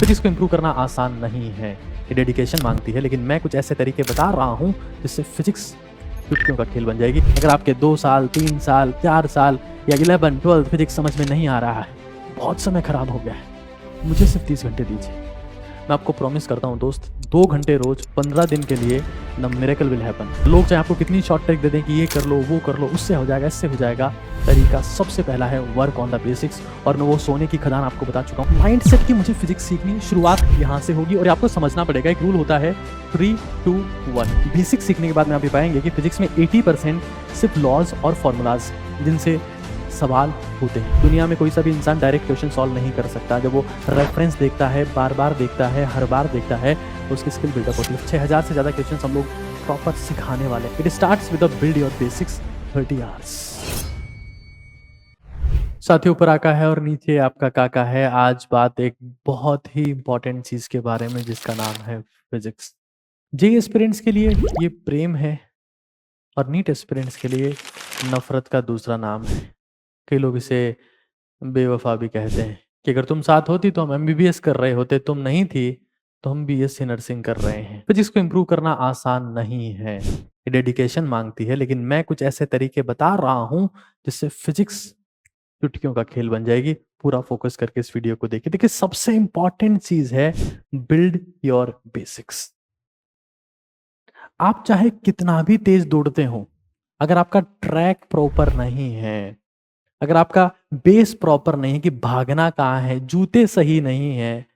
Physics को improve करना आसान नहीं है, ये डेडिकेशन मांगती है, लेकिन मैं कुछ ऐसे तरीके बता रहा हूँ जिससे फिजिक्स चुटकियों का खेल बन जाएगी। अगर आपके 2 साल, 3 साल, 4 साल या 11, 12 फिजिक्स समझ में नहीं आ रहा है, बहुत समय खराब हो गया है, मुझे सिर्फ 30 घंटे दीजिए। मैं आपको प्रॉमिस करता हूँ दोस्त, 2 घंटे रोज 15 दिन के लिए द मिरेकल विल हैपन। लोग चाहे आपको कितनी शॉर्ट ट्रिक दे दें कि ये कर लो, वो कर लो, उससे हो जाएगा, इससे हो जाएगा, तरीका सबसे पहला है वर्क ऑन द बेसिक्स। और मैं वो सोने की खदान आपको बता चुका हूँ। माइंडसेट की मुझे फिजिक्स सीखनी है, शुरुआत यहाँ से होगी और आपको समझना पड़ेगा। एक रूल होता है 3, 2, 1। बेसिक सीखने के बाद में आप ये पाएंगे कि फिजिक्स में 80% सिर्फ लॉज और फॉर्मूलाज जिनसे सवाल होते हैं। दुनिया में कोई सा भी इंसान डायरेक्ट क्वेश्चन सॉल्व नहीं कर सकता। जब वो रेफरेंस देखता है, बार बार देखता है, हर बार देखता है, तो उसकी स्किल बिल्डअप होती है। 6000 से ज़्यादा क्वेश्चन हम लोग प्रॉपर सिखाने वाले हैं। It starts with build your basics 30 hours. साथी ऊपर आका है और नीचे आपका काका है। आज बात एक बहुत ही इंपॉर्टेंट चीज के बारे में जिसका नाम है फिजिक्स। जे एस्पिरेंट्स के लिए ये प्रेम है और नीट एस्पिरेंट्स के लिए नफरत का दूसरा नाम है। कई लोग इसे बेवफा भी कहते हैं कि अगर तुम साथ होती तो हम एमबीबीएस कर रहे होते, तुम नहीं थी तो हम बीएससी नर्सिंग कर रहे हैं। फिजिक्स को इम्प्रूव करना आसान नहीं है, ये डेडिकेशन मांगती है, लेकिन मैं कुछ ऐसे तरीके बता रहा हूं जिससे फिजिक्स चुटकियों का खेल बन जाएगी। पूरा फोकस करके इस वीडियो को देखिए। देखिए सबसे इंपॉर्टेंट चीज है बिल्ड योर बेसिक्स। आप चाहे कितना भी तेज दौड़ते हो, अगर आपका ट्रैक प्रॉपर नहीं है, अगर आपका बेस प्रॉपर नहीं है कि भागना कहाँ है, जूते सही नहीं है,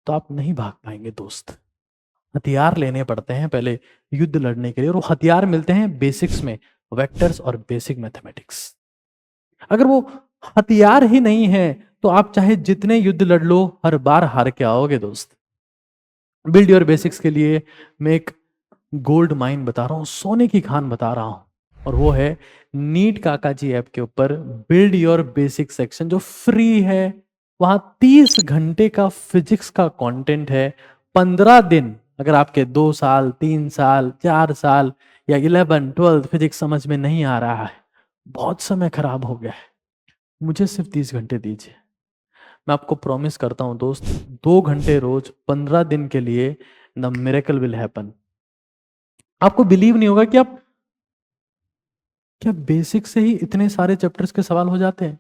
तो आप नहीं भाग पाएंगे दोस्त। हथियार लेने पड़ते हैं पहले युद्ध लड़ने के लिए, और वो हथियार मिलते हैं बेसिक्स में, वेक्टर्स और बेसिक मैथमेटिक्स। अगर वो हथियार ही नहीं है तो आप चाहे जितने युद्ध लड़ लो, हर बार हार के आओगे दोस्त। बिल्ड योर बेसिक्स के लिए मैं एक गोल्ड माइन बता रहा हूं, सोने की खान बता रहा हूं, और वो है नीट काका जी ऐप के ऊपर बिल्ड योर बेसिक सेक्शन, जो फ्री है। वहां 30 घंटे का फिजिक्स का कंटेंट है। 15 दिन, अगर आपके 2 साल, 3 साल, 4 साल या 11, 12 फिजिक्स समझ में नहीं आ रहा है, बहुत समय खराब हो गया है, मुझे सिर्फ 30 घंटे दीजिए। मैं आपको प्रॉमिस करता हूं दोस्त, 2 घंटे रोज 15 दिन के लिए द मिरेकल विल हैपन। आपको बिलीव नहीं होगा कि आप क्या बेसिक से ही इतने सारे चैप्टर्स के सवाल हो जाते हैं।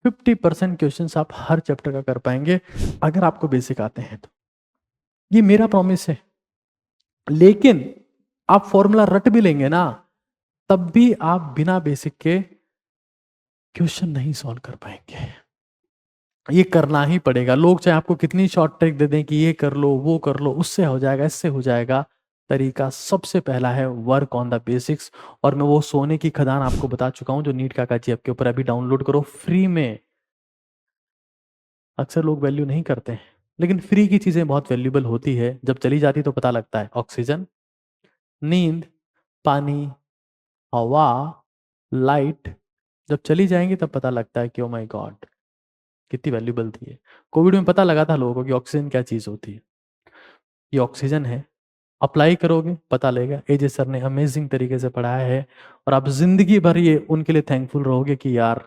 50% क्वेश्चंस आप हर चैप्टर का कर पाएंगे अगर आपको बेसिक आते हैं तो। ये मेरा प्रॉमिस है। लेकिन आप फॉर्मूला रट भी लेंगे ना, तब भी आप बिना बेसिक के क्वेश्चन नहीं सॉल्व कर पाएंगे। ये करना ही पड़ेगा। लोग चाहे आपको कितनी शॉर्ट ट्रिक दे दें कि ये कर लो, वो कर लो, उससे हो जाएगा, इससे हो जाएगा, तरीका सबसे पहला है वर्क ऑन द बेसिक्स। और मैं वो सोने की खदान आपको बता चुका हूं जो नीट काका जी ऐप के ऊपर अभी डाउनलोड करो फ्री में। अक्सर लोग वैल्यू नहीं करते हैं, लेकिन फ्री की चीजें बहुत वैल्यूबल होती है। जब चली जाती तो पता लगता है। ऑक्सीजन, नींद, पानी, हवा, लाइट, जब चली जाएंगी तब पता लगता है कि ओ माय गॉड कितनी वैल्यूबल थी ये। कोविड में पता लगा था लोगों को कि ऑक्सीजन क्या चीज होती है। ये ऑक्सीजन है, अप्लाई करोगे पता लगेगा। एजे सर ने अमेजिंग तरीके से पढ़ाया है, और आप जिंदगी भर ये उनके लिए थैंकफुल रहोगे कि यार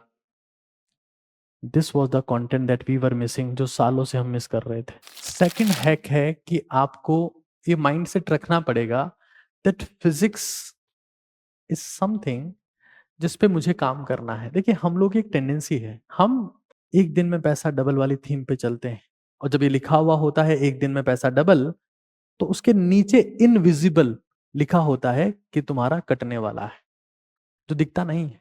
this was the content that we were missing, जो सालों से हम मिस कर रहे थे। सेकेंड हैक है कि आपको ये माइंड सेट रखना पड़ेगा दैट फिजिक्स इज समथिंग जिस पे मुझे काम करना है। देखिए हम लोग की एक टेंडेंसी है, हम एक दिन में पैसा डबल वाली थीम पे चलते हैं, और जब ये लिखा हुआ होता है एक दिन में पैसा डबल, तो उसके नीचे इनविजिबल लिखा होता है कि तुम्हारा कटने वाला है, जो दिखता नहीं है।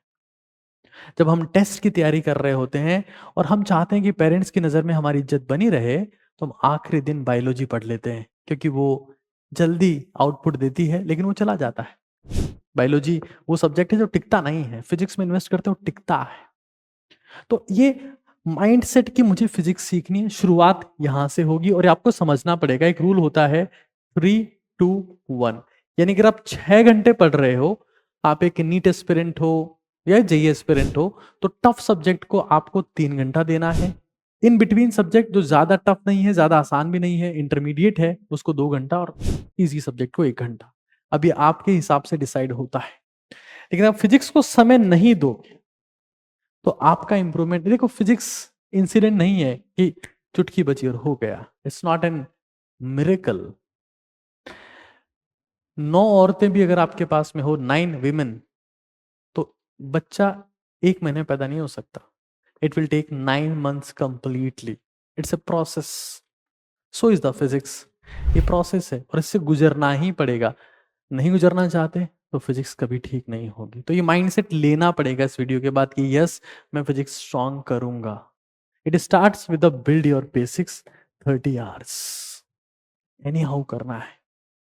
जब हम टेस्ट की तैयारी कर रहे होते हैं और हम चाहते हैं कि पेरेंट्स की नजर में हमारी इज्जत बनी रहे, तो हम आखिरी दिन बायोलॉजी पढ़ लेते हैं, क्योंकि वो जल्दी आउटपुट देती है लेकिन वो चला जाता है। बायोलॉजी वो सब्जेक्ट है जो टिकता नहीं है, फिजिक्स में इन्वेस्ट करते हो टिकता है। तो ये माइंडसेट की मुझे फिजिक्स सीखनी है, शुरुआत यहां से होगी, और आपको समझना पड़ेगा। एक रूल होता है 3, 2, 1। यानी कि आप 6 घंटे पढ़ रहे हो, आप एक नीट एस्पिरेंट हो या जेईई एस्पिरेंट हो, तो टफ सब्जेक्ट को आपको 3 घंटा देना है। इन बिटवीन सब्जेक्ट जो ज्यादा टफ नहीं है, ज्यादा आसान भी नहीं है, इंटरमीडिएट है, उसको 2 घंटा, और इजी सब्जेक्ट को 1 घंटा। अब ये आपके हिसाब से डिसाइड होता है। लेकिन आप फिजिक्स को समय नहीं दोगे तो आपका इंप्रूवमेंट, देखो फिजिक्स इंसिडेंट नहीं है कि चुटकी बची और हो गया। It's not an miracle. 9 औरतें भी अगर आपके पास में हो, 9 विमेन, तो बच्चा 1 महीने में पैदा नहीं हो सकता। It will take 9 months completely. It's a process. So is the physics. ये प्रोसेस है और इससे गुजरना ही पड़ेगा। नहीं गुजरना चाहते तो फिजिक्स कभी ठीक नहीं होगी। तो ये माइंडसेट लेना पड़ेगा इस वीडियो के बाद कि यस, मैं फिजिक्स स्ट्रॉन्ग करूंगा। It starts with the build your basics 30 hours। Any how करना है।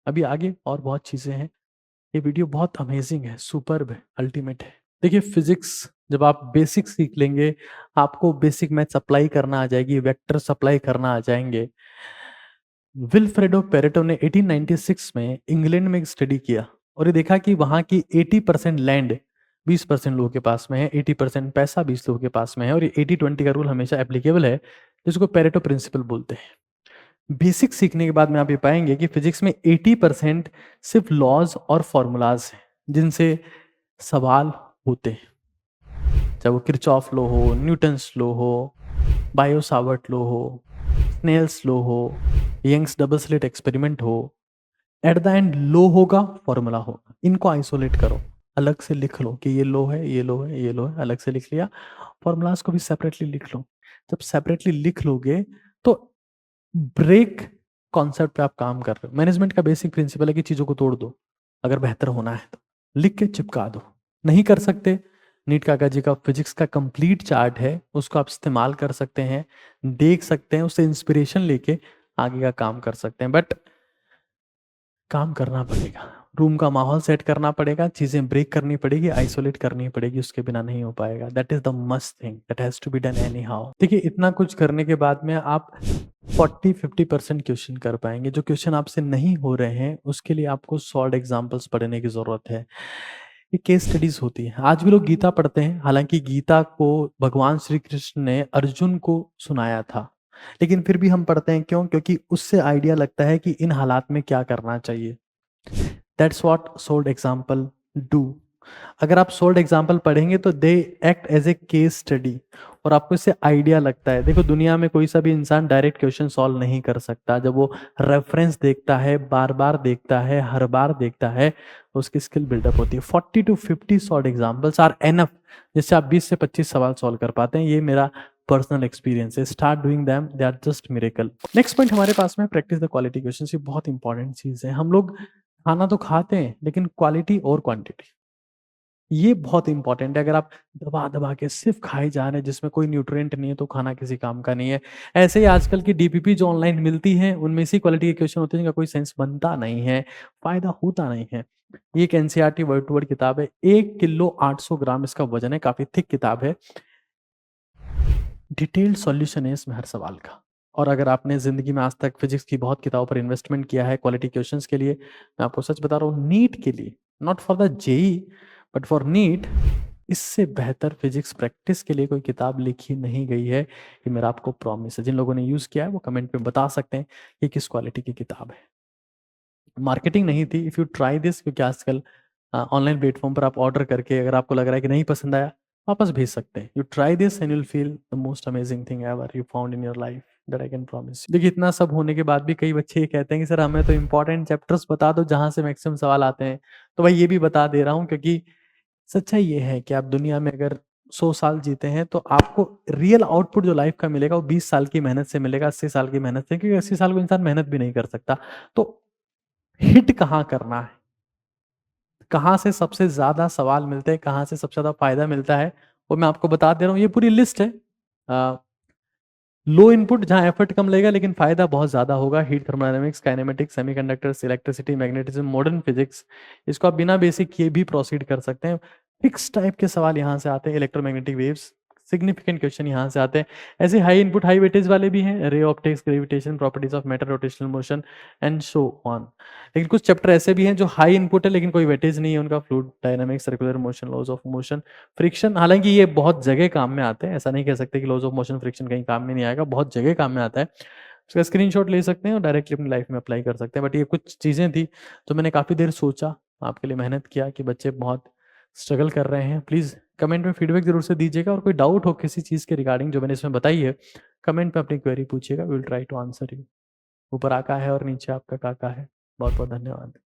अभी आगे और बहुत चीजें हैं। ये वीडियो बहुत अमेजिंग है, सुपर्ब है, अल्टीमेट है। देखिए फिजिक्स जब आप बेसिक सीख लेंगे, आपको बेसिक मैथ अप्लाई करना आ जाएगी, वेक्टर अप्लाई करना आ जाएंगे। विल्फ्रेडो पेरेटो ने 1896 में इंग्लैंड में एक स्टडी किया और ये देखा कि वहां की 80% लैंड 20% लोगों के पास में है, 80% पैसा 20 लोगों के पास में है, और ये 80-20 का रूल हमेशा एप्लीकेबल है, जिसको पेरेटो प्रिंसिपल बोलते हैं। बेसिक सीखने के बाद में आप ये पाएंगे कि फिजिक्स में 80% सिर्फ लॉज और फॉर्मूलाज हैं जिनसे सवाल होते हैं। चाहे वो किरचॉफ लॉ हो, न्यूटन्स लॉ हो, बायो सावर्ट लॉ हो, स्नेल्स लॉ हो, यंग्स डबल स्लिट एक्सपेरिमेंट हो, एट द एंड लॉ होगा, फॉर्मूला होगा। इनको आइसोलेट करो, अलग से लिख लो कि ये लॉ है, ये लॉ है, ये लॉ है, अलग से लिख लिया। फॉर्मूलाज को भी सेपरेटली लिख लो। जब सेपरेटली लिख लोगे तो ब्रेक कॉन्सेप्ट पे आप काम कर रहे हो। मैनेजमेंट का बेसिक प्रिंसिपल है कि चीजों को तोड़ दो, अगर बेहतर होना है तो लिख के चिपका दो। नहीं कर सकते, नीट काकाजी का फिजिक्स का कंप्लीट चार्ट है, उसको आप इस्तेमाल कर सकते हैं, देख सकते हैं, उससे इंस्पिरेशन लेके आगे का काम कर सकते हैं। बट काम करना पड़ेगा, रूम का माहौल सेट करना पड़ेगा, चीजें ब्रेक करनी पड़ेगी, आइसोलेट करनी पड़ेगी, उसके बिना नहीं हो पाएगा। That is the must thing that has to be done anyhow. देखिए इतना कुछ करने के बाद में आप 40-50% क्वेश्चन कर पाएंगे। जो क्वेश्चन आपसे नहीं हो रहे हैं उसके लिए आपको सॉल्व एग्जाम्पल्स पढ़ने की जरूरत है। ये केस स्टडीज होती है। आज भी लोग गीता पढ़ते हैं, हालांकि गीता को भगवान श्री कृष्ण ने अर्जुन को सुनाया था, लेकिन फिर भी हम पढ़ते हैं। क्यों? क्योंकि उससे आइडिया लगता है कि इन हालात में क्या करना चाहिए। That's what solved example do. अगर आप सोल्ड एग्जाम्पल पढ़ेंगे तो they act as a case study और आपको इससे आइडिया लगता है। देखो दुनिया में कोई सा भी इंसान डायरेक्ट क्वेश्चन सॉल्व नहीं कर सकता। जब वो रेफरेंस देखता है, बार बार देखता है, हर बार देखता है, उसकी स्किल बिल्डअप होती है। 40-50 सॉल्ड एग्जाम्पल्स आर एनफ जिससे आप 20 से 25 सवाल सॉल्व कर पाते हैं। ये मेरा पर्सनल एक्सपीरियंस है। Start doing them, they are just miracle. Next point हमारे पास में प्रैक्टिस द क्वालिटी क्वेश्चन। ये बहुत इंपॉर्टेंट चीज है। हम लोग खाना तो खाते हैं लेकिन क्वालिटी और क्वांटिटी ये बहुत इंपॉर्टेंट है। अगर आप दबा दबा के सिर्फ खाए जा रहे हैं जिसमें कोई न्यूट्रिएंट नहीं है तो खाना किसी काम का नहीं है। ऐसे ही आजकल की डीपीपी जो ऑनलाइन मिलती है उनमें इसी क्वालिटी के क्वेश्चन होते हैं जिनका कोई सेंस बनता नहीं है, फायदा होता नहीं है। ये एक एनसीईआरटी वर्ड टू वर्ड किताब है। 1 किलो 800 ग्राम इसका वजन है, काफी थिक किताब है। डिटेल्ड सॉल्यूशन है इसमें हर सवाल का। और अगर आपने जिंदगी में आज तक फिजिक्स की बहुत किताबों पर इन्वेस्टमेंट किया है क्वालिटी क्वेश्चंस के लिए, मैं आपको सच बता रहा हूँ, नीट के लिए, not for the JEE but for NEET, इससे बेहतर फिजिक्स प्रैक्टिस के लिए कोई किताब लिखी नहीं गई है। ये मेरा आपको प्रॉमिस है। जिन लोगों ने यूज किया है वो कमेंट में बता सकते हैं कि किस क्वालिटी की किताब है। मार्केटिंग नहीं थी। इफ यू ट्राई दिस, क्योंकि आजकल ऑनलाइन प्लेटफॉर्म पर आप ऑर्डर करके अगर आपको लग रहा है कि नहीं पसंद आया, वापस भेज सकते हैं। You try this and you'll feel the most amazing thing ever you found in your life, that I can promise. देखिए इतना सब होने के बाद भी कई बच्चे ये कहते हैं कि सर हमें तो इंपॉर्टेंट चैप्टर्स बता दो जहां से मैक्सिमम सवाल आते हैं। तो भाई ये भी बता दे रहा हूँ, क्योंकि सच्चाई ये है कि आप दुनिया में अगर 100 साल जीते हैं तो आपको रियल आउटपुट जो लाइफ का मिलेगा वो 20 साल की मेहनत से मिलेगा, 80 साल की मेहनत से, क्योंकि 80 साल को इंसान मेहनत भी नहीं कर सकता। तो हिट कहाँ करना है, कहाँ से सबसे ज्यादा सवाल मिलते हैं, कहाँ से सबसे ज्यादा फायदा मिलता है, वो मैं आपको बता दे रहा हूँ। ये पूरी लिस्ट है। लो इनपुट जहां एफर्ट कम लगेगा लेकिन फायदा बहुत ज्यादा होगा। Heat, thermodynamics, kinematics, semiconductors, electricity, magnetism, modern physics. इसको आप बिना बेसिक किए भी प्रोसीड कर सकते हैं। फिक्स टाइप के सवाल यहाँ से आते हैं। इलेक्ट्रोमैग्नेटिक वेव्स, सिग्निफिकेंट क्वेश्चन यहाँ से आते हैं। ऐसे हाई इनपुट हाई वेटेज वाले भी हैं, ray optics, gravitation, properties of matter, rotational motion and so on. लेकिन कुछ चैप्टर ऐसे भी हैं जो हाई इनपुट है लेकिन कोई वेटेज नहीं है उनका। Fluid dynamics, circular motion, laws of motion, friction. हालांकि ये बहुत जगह काम में आते हैं, ऐसा नहीं कह सकते कि लॉज ऑफ मोशन, फ्रिक्शन कहीं काम में नहीं आएगा, बहुत जगह काम में आता है। उसका स्क्रीनशॉट ले सकते हैं और डायरेक्टली अपनी लाइफ में अप्लाई कर सकते हैं। बट ये कुछ चीज़ें थी तो मैंने काफ़ी देर सोचा, आपके लिए मेहनत किया कि बच्चे बहुत स्ट्रगल कर रहे हैं। प्लीज़ कमेंट में फीडबैक जरूर से दीजिएगा, और कोई डाउट हो किसी चीज़ के रिगार्डिंग जो मैंने इसमें बताई है, कमेंट में अपनी क्वेरी पूछिएगा, will try to answer you. ऊपर आका है और नीचे आपका काका है। बहुत बहुत धन्यवाद।